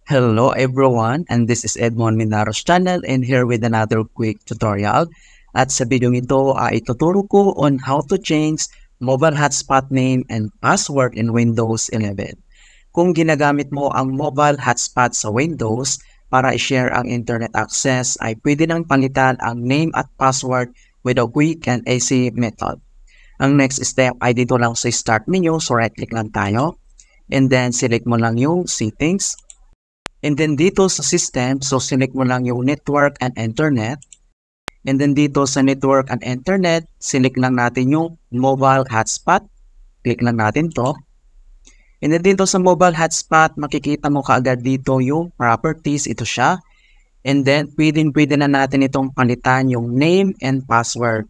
Hello everyone, and this is Edmond Minaro's channel and here with another quick tutorial. At sa video ito ay ituturo ko on how to change mobile hotspot name and password in Windows 11. Kung ginagamit mo ang mobile hotspot sa Windows para i-share ang internet access ay pwede nang palitan ang name at password with a quick and easy method. Ang next step ay dito lang sa start menu, so right click lang tayo and then select mo lang yung settings. And then dito sa system, so select mo lang yung network and internet. And then dito sa network and internet, select lang natin yung mobile hotspot. Click lang natin to. And then dito sa mobile hotspot, makikita mo kaagad dito yung properties, ito siya. And then pwede na natin itong palitan yung name and password.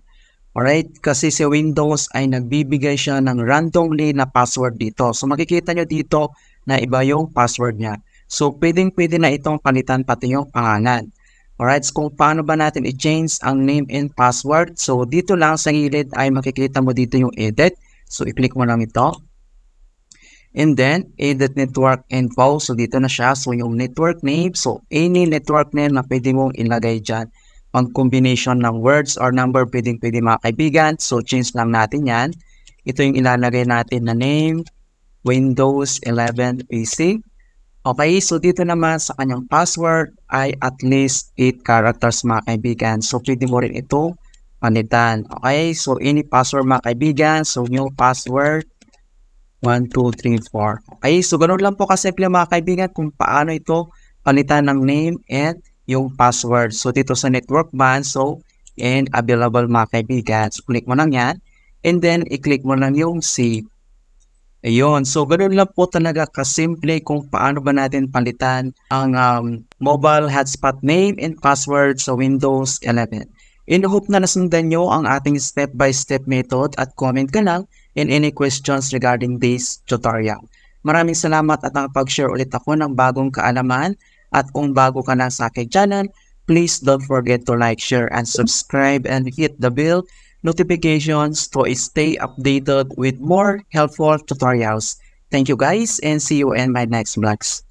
Alright, kasi si Windows ay nagbibigay siya ng randomly na password dito. So makikita nyo dito na iba yung password niya. So, pwede na itong palitan pati yung pangalan. Alright, so kung paano ba natin i-change ang name and password? So, dito lang sa gilid ay makikita mo dito yung edit. So, i-click mo lang ito. And then, edit network info. So, dito na siya. So, yung network name. So, any network name na pwede mong ilagay dyan. Pang combination ng words or number, pwede mga kaibigan. So, change lang natin yan. Ito yung ilalagay natin na name, Windows 11 PC. Okay, so dito naman sa kanyang password ay at least 8 characters mga kaibigan. So pwede mo rin ito palitan. Okay, so any password mga kaibigan. So new password 1, 2, 3, 4. Okay, so ganoon lang po kasimple mga kaibigan kung paano ito palitan ng name and yung password. So dito sa network band, so and available mga kaibigan. So click mo lang yan and then i-click mo lang yung save. Ayun, so ganoon lang po talaga kasimple kung paano ba natin palitan ang mobile hotspot name and password sa Windows 11. In hope na nasundan nyo ang ating step-by-step method at comment ka lang in any questions regarding this tutorial. Maraming salamat at nakapag-share ulit ako ng bagong kaalaman at kung bago ka na sa aking channel, please don't forget to like, share, and subscribe and hit the bell notifications to stay updated with more helpful tutorials. Thank you guys and see you in my next vlogs.